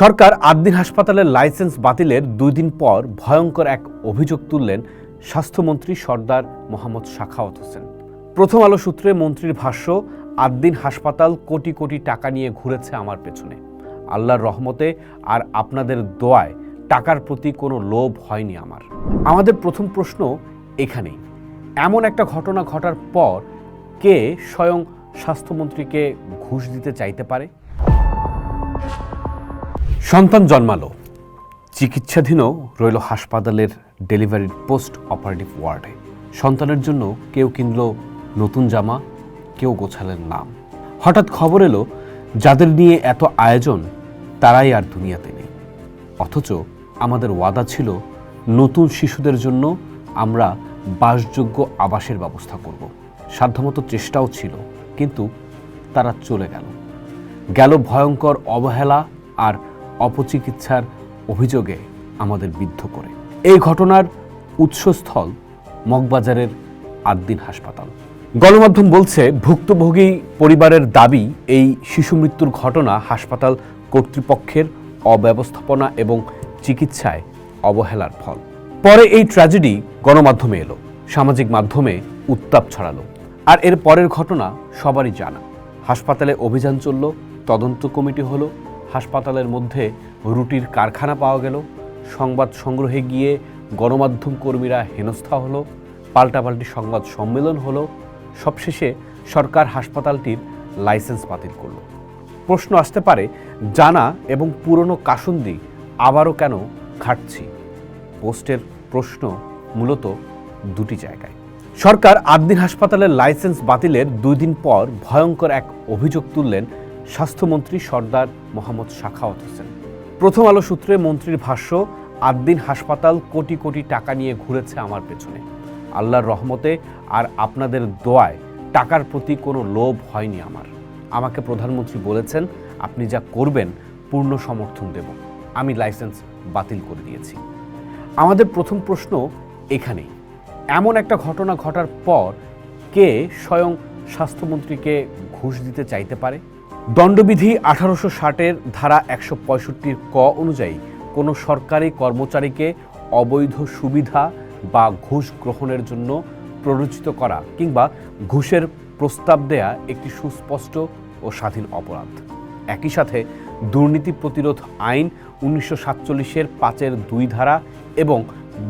সরকার ৮ দিন হাসপাতালের লাইসেন্স বাতিলের ২ দিন পর ভয়ঙ্কর এক অভিযোগ তুললেন স্বাস্থ্যমন্ত্রী সর্দার মোহাম্মদ সাখাওয়াত হোসেন। প্রথম আলো সূত্রে মন্ত্রীর ভাষ্য, ৮ দিন হাসপাতাল কোটি কোটি টাকা নিয়ে ঘুরেছে আমার পেছনে। আল্লাহর রহমতে আর আপনাদের দোয়ায় টাকার প্রতি কোনো লোভ হয়নি আমার। আমাদের প্রথম প্রশ্ন এখানেই, এমন একটা ঘটনা ঘটার পর কে স্বয়ং স্বাস্থ্যমন্ত্রীকে ঘুষ দিতে চাইতে পারে? সন্তান জন্মালো, চিকিৎসাধীনও রইল হাসপাতালের ডেলিভারির পোস্ট অপারেটিভ ওয়ার্ডে। সন্তানের জন্য কেউ কিনল নতুন জামা, কেউ গোছালেন নাম। হঠাৎ খবর এলো যাদের নিয়ে এত আয়োজন তারাই আর দুনিয়াতে নেই। অথচ আমাদের ওয়াদা ছিল নতুন শিশুদের জন্য আমরা বাসযোগ্য আবাসের ব্যবস্থা করব। সাধ্যমতো চেষ্টাও ছিল, কিন্তু তারা চলে গেল ভয়ঙ্কর অবহেলা আর অপচিকিৎসার অভিযোগে আমাদের বিদ্ধ করে। এই ঘটনার উৎসস্থল মগবাজারের ৮ দিন হাসপাতাল। গণমাধ্যম বলছে, ভুক্তভোগী পরিবারের দাবি এই শিশু মৃত্যুর ঘটনা হাসপাতাল কর্তৃপক্ষের অব্যবস্থাপনা এবং চিকিৎসায় অবহেলার ফল। পরে এই ট্র্যাজেডি গণমাধ্যমে এলো, সামাজিক মাধ্যমে উত্তাপ ছড়ালো। আর এর পরের ঘটনা সবারই জানা। হাসপাতালে অভিযান চলল, তদন্ত কমিটি হলো, হাসপাতালের মধ্যে রুটির কারখানা পাওয়া গেল, সংবাদ সংগ্রহে গিয়ে গণমাধ্যম কর্মীরা হেনস্থা হলো, পাল্টাপাল্টি সংবাদ সম্মেলন হলো। সবশেষে সরকার হাসপাতালটির লাইসেন্স বাতিল করল। প্রশ্ন আসতে পারে, জানা এবং পুরনো কাসুন্দি আবারও কেন ঘাটছি? পোস্টের প্রশ্ন মূলত দুটি জায়গায়। সরকার ৮ দিন হাসপাতালের লাইসেন্স বাতিলের ২ দিন পর ভয়ঙ্কর এক অভিযোগ তুললেন স্বাস্থ্যমন্ত্রী সর্দার মোহাম্মদ সাখাওয়াত হোসেন। প্রথম আলো সূত্রে মন্ত্রীর ভাষ্য, ৮ দিন হাসপাতাল কোটি কোটি টাকা নিয়ে ঘুরেছে আমার পেছনে। আল্লাহর রহমতে আর আপনাদের দোয়ায় টাকার প্রতি কোনো লোভ হয়নি আমার। আমাকে প্রধানমন্ত্রী বলেছেন, আপনি যা করবেন পূর্ণ সমর্থন দেব। আমি লাইসেন্স বাতিল করে দিয়েছি। আমাদের প্রথম প্রশ্ন এখানেই, এমন একটা ঘটনা ঘটার পর কে স্বয়ং স্বাস্থ্যমন্ত্রীকে ঘুষ দিতে চাইতে পারে? দণ্ডবিধি ১৮৬০-এর ধারা ১৬৫-র ক অনুযায়ী কোনো সরকারি কর্মচারীকে অবৈধ সুবিধা বা ঘুষ গ্রহণের জন্য প্ররোচিত করা কিংবা ঘুষের প্রস্তাব দেয়া একটি সুস্পষ্ট ও স্বাধীন অপরাধ। একই সাথে দুর্নীতি প্রতিরোধ আইন ১৯৪৭-এর ৫-এর ২ ধারা এবং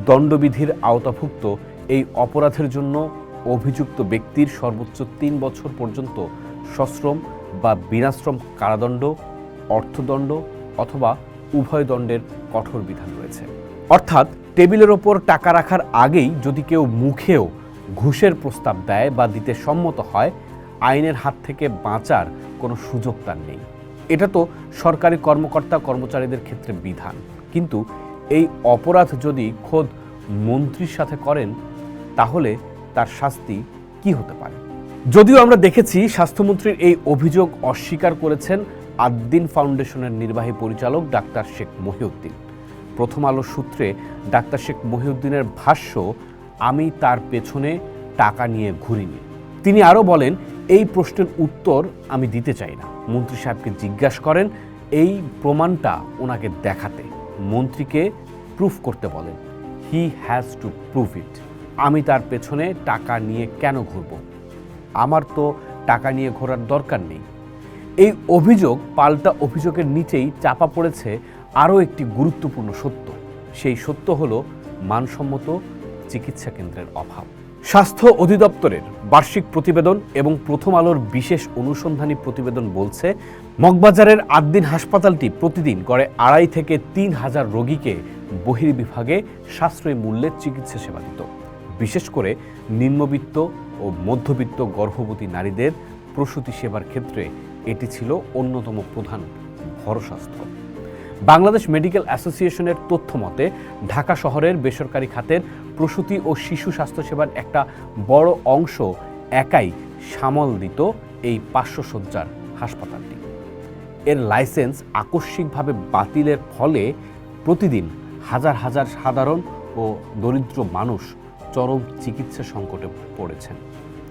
দণ্ডবিধির আওতাভুক্ত এই অপরাধের জন্য অভিযুক্ত ব্যক্তির সর্বোচ্চ ৩ বছর পর্যন্ত সশ্রম বা বিনাশ্রম কারাদণ্ড, অর্থদণ্ড অথবা উভয় দণ্ডের কঠোর বিধান রয়েছে। অর্থাৎ টেবিলের ওপর টাকা রাখার আগেই যদি কেউ মুখেও ঘুষের প্রস্তাব দেয় বা দিতে সম্মত হয়, আইনের হাত থেকে বাঁচার কোনো সুযোগ তার নেই। এটা তো সরকারি কর্মকর্তা কর্মচারীদের ক্ষেত্রে বিধান, কিন্তু এই অপরাধ যদি খোদ মন্ত্রীর সাথে করেন তাহলে তার শাস্তি কি হতে পারে? যদিও আমরা দেখেছি স্বাস্থ্যমন্ত্রীর এই অভিযোগ অস্বীকার করেছেন ৮ দিন ফাউন্ডেশনের নির্বাহী পরিচালক ডাক্তার শেখ মহিউদ্দিন। প্রথম আলো সূত্রে ডাক্তার শেখ মহিউদ্দিনের ভাষ্য, আমি তার পেছনে টাকা নিয়ে ঘুরিনি। তিনি আরও বলেন, এই প্রশ্নের উত্তর আমি দিতে চাই না। মন্ত্রী সাহেবকে জিজ্ঞাসা করেন এই প্রমাণটা ওনাকে দেখাতে। মন্ত্রীকে প্রুফ করতে বলেন। হি হ্যাজ টু প্রুভ ইট। আমি তার পেছনে টাকা নিয়ে কেন ঘুরব? আমার তো টাকা নিয়ে ঘোরার দরকার নেই। এই অভিযোগ পাল্টা অভিযোগের নিচেই চাপা পড়েছে আরও একটি গুরুত্বপূর্ণ সত্য। সেই সত্য হলো মানসম্মত চিকিৎসা কেন্দ্রের অভাব। স্বাস্থ্য অধিদপ্তরের বার্ষিক প্রতিবেদন এবং প্রথম আলোর বিশেষ অনুসন্ধানী প্রতিবেদন বলছে, মগবাজারের ৮ দিন হাসপাতালটি প্রতিদিন গড়ে ২.৫ থেকে ৩ হাজার রোগীকে বহির্বিভাগে সাশ্রয়ী মূল্যে চিকিৎসা সেবা দিত। বিশেষ করে নিম্নবিত্ত ও মধ্যবিত্ত গর্ভবতী নারীদের প্রসূতি সেবার ক্ষেত্রে এটি ছিল অন্যতম প্রধান ভরসাস্থল। বাংলাদেশ মেডিকেল অ্যাসোসিয়েশনের তথ্য মতে, ঢাকা শহরের বেসরকারি খাতের প্রসূতি ও শিশু স্বাস্থ্যসেবার একটা বড় অংশ একাই সামাল দিত এই ৫০০ শয্যার হাসপাতালটি। এর লাইসেন্স আকস্মিকভাবে বাতিলের ফলে প্রতিদিন হাজার হাজার সাধারণ ও দরিদ্র মানুষ চরম চিকিৎসা সংকটে পড়েছেন,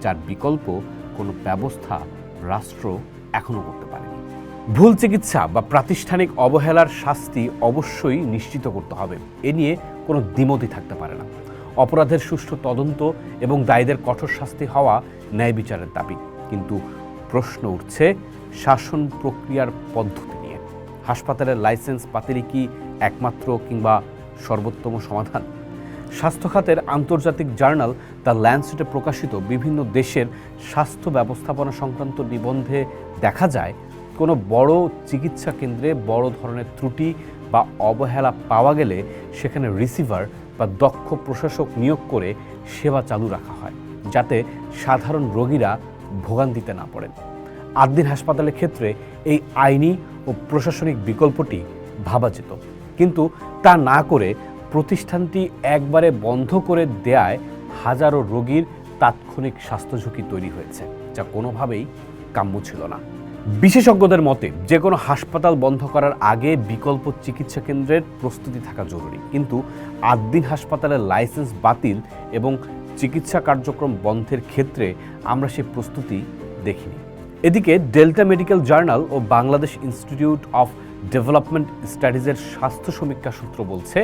যার বিকল্প কোনো ব্যবস্থা রাষ্ট্র এখনও করতে পারেনি। ভুল চিকিৎসা বা প্রাতিষ্ঠানিক অবহেলার শাস্তি অবশ্যই নিশ্চিত করতে হবে, এ নিয়ে কোনো দ্বিমতই থাকতে পারে না। অপরাধের সুষ্ঠু তদন্ত এবং দায়ীদের কঠোর শাস্তি হওয়া ন্যায় বিচারের দাবি। কিন্তু প্রশ্ন উঠছে শাসন প্রক্রিয়ার পদ্ধতি নিয়ে। হাসপাতালের লাইসেন্স বাতিলই কি একমাত্র কিংবা সর্বোত্তম সমাধান? স্বাস্থ্য খাতের আন্তর্জাতিক জার্নাল দ্য ল্যান্সেটে প্রকাশিত বিভিন্ন দেশের স্বাস্থ্য ব্যবস্থাপনা সংক্রান্ত নিবন্ধে দেখা যায়, কোনো বড় চিকিৎসা কেন্দ্রে বড় ধরনের ত্রুটি বা অবহেলা পাওয়া গেলে সেখানে রিসিভার বা দক্ষ প্রশাসক নিয়োগ করে সেবা চালু রাখা হয়, যাতে সাধারণ রোগীরা ভোগান্তিতে না পড়েন। আদ্দিন হাসপাতালের ক্ষেত্রে এই আইনি ও প্রশাসনিক বিকল্পটি ভাবা যেত, কিন্তু তা না করে প্রতিষ্ঠানটি একবারে বন্ধ করে দেয়ায় হাজারো রোগীর তাৎক্ষণিক স্বাস্থ্য ঝুঁকি তৈরি হয়েছে, যা কোনোভাবেই কাম্য ছিল না। বিশেষজ্ঞদের মতে যে কোনো হাসপাতাল বন্ধ করার আগে বিকল্প চিকিৎসা কেন্দ্রের প্রস্তুতি থাকা জরুরি, কিন্তু আদ্দিন হাসপাতালের লাইসেন্স বাতিল এবং চিকিৎসা কার্যক্রম বন্ধের ক্ষেত্রে আমরা সেই প্রস্তুতি দেখিনি। এদিকে ডেল্টা মেডিকেল জার্নাল ও বাংলাদেশ ইনস্টিটিউট অফ ডেভেলপমেন্ট স্টাডিজের স্বাস্থ্য সমীক্ষা সূত্র বলছে,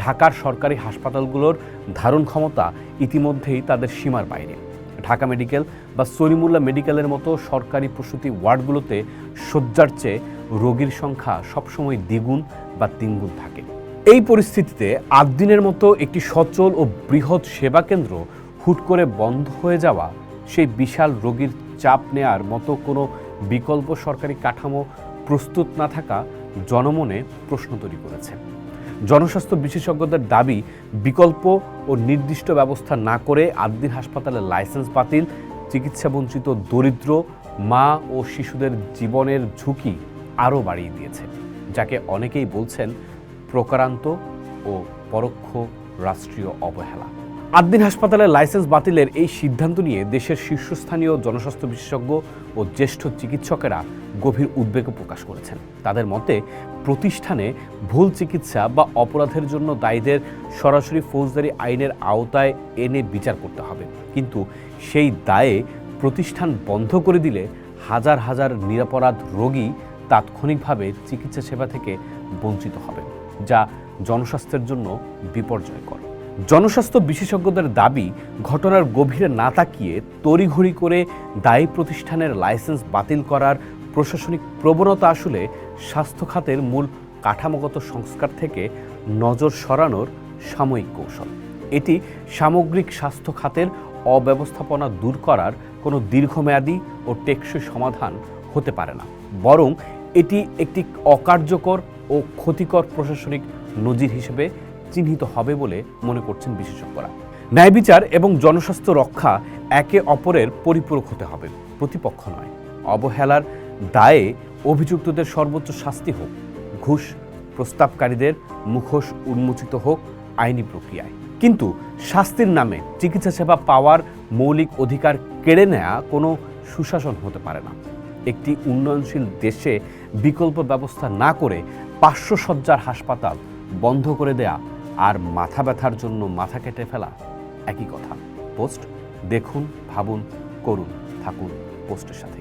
ঢাকার সরকারি হাসপাতালগুলোর ধারণ ক্ষমতা ইতিমধ্যেই তাদের সীমার বাইরে। ঢাকা মেডিকেল বা সলিমুল্লাহ মেডিকেলের মতো সরকারি প্রসূতি ওয়ার্ডগুলোতে শয্যার চেয়ে রোগীর সংখ্যা সবসময় দ্বিগুণ বা তিনগুণ থাকে। এই পরিস্থিতিতে আদ্দিনের মতো একটি সচল ও বৃহৎ সেবা কেন্দ্র হুট করে বন্ধ হয়ে যাওয়া, সেই বিশাল রোগীর চাপ নেয়ার মতো কোনো বিকল্প সরকারি কাঠামো প্রস্তুত না থাকা জনমনে প্রশ্ন তৈরি করেছে। জনস্বাস্থ্য বিশেষজ্ঞদের দাবি, বিকল্প ও নির্দিষ্ট ব্যবস্থা না করে আদ্দিন হাসপাতালের লাইসেন্স বাতিল চিকিৎসা বঞ্চিত দরিদ্র মা ও শিশুদের জীবনের ঝুঁকি আরও বাড়িয়ে দিয়েছে, যাকে অনেকেই বলছেন প্রকারান্ত ও পরোক্ষ রাষ্ট্রীয় অবহেলা। আদ্দিন হাসপাতালের লাইসেন্স বাতিলের এই সিদ্ধান্ত নিয়ে দেশের শীর্ষস্থানীয় জনস্বাস্থ্য বিশেষজ্ঞ ও জ্যেষ্ঠ চিকিৎসকেরা গভীর উদ্বেগ প্রকাশ করেছেন। তাদের মতে, প্রতিষ্ঠানে ভুল চিকিৎসা বা অপরাধের জন্য দায়ীদের সরাসরি ফৌজদারি আইনের আওতায় এনে বিচার করতে হবে, কিন্তু সেই দায়ে প্রতিষ্ঠান বন্ধ করে দিলে হাজার হাজার নিরপরাধ রোগী তাৎক্ষণিকভাবে চিকিৎসা সেবা থেকে বঞ্চিত হবে, যা জনস্বাস্থ্যের জন্য বিপর্যয়কর। জনস্বাস্থ্য বিশেষজ্ঞদের দাবি, ঘটনার গভীরে না তাকিয়ে তড়িঘড়ি করে দায়ী প্রতিষ্ঠানের লাইসেন্স বাতিল করার প্রশাসনিক প্রবণতা আসলে স্বাস্থ্য খাতের মূল কাঠামোগত সংস্কার থেকে নজর সরানোর সাময়িক কৌশল। এটি সামগ্রিক স্বাস্থ্য খাতের অব্যবস্থাপনা দূর করার কোনো দীর্ঘমেয়াদী ও টেকসই সমাধান হতে পারে না, বরং এটি একটি অকার্যকর ও ক্ষতিকর প্রশাসনিক নজির হিসেবে চিহ্নিত হবে বলে মনে করছেন বিশেষজ্ঞরা। ন্যায় বিচার এবং জনস্বাস্থ্য রক্ষা একে অপরের পরিপূরক হতে হবে, প্রতিপক্ষ নয়। অবহেলার দায়ে অভিযুক্তদের সর্বোচ্চ শাস্তি হোক, ঘুষ প্রস্তাবকারীদের মুখোশ উন্মোচিত হোক আইনি প্রক্রিয়ায়, কিন্তু শাস্তির নামে চিকিৎসা সেবা পাওয়ার মৌলিক অধিকার কেড়ে নেওয়া কোনো সুশাসন হতে পারে না। একটি উন্নয়নশীল দেশে বিকল্প ব্যবস্থা না করে 500 শয্যার হাসপাতাল বন্ধ করে দেয়া আর মাথা ব্যথার জন্য মাথা কেটে ফেলা একই কথা। পোস্ট দেখুন, ভাবুন, করুন, থাকুন পোস্টের সাথে।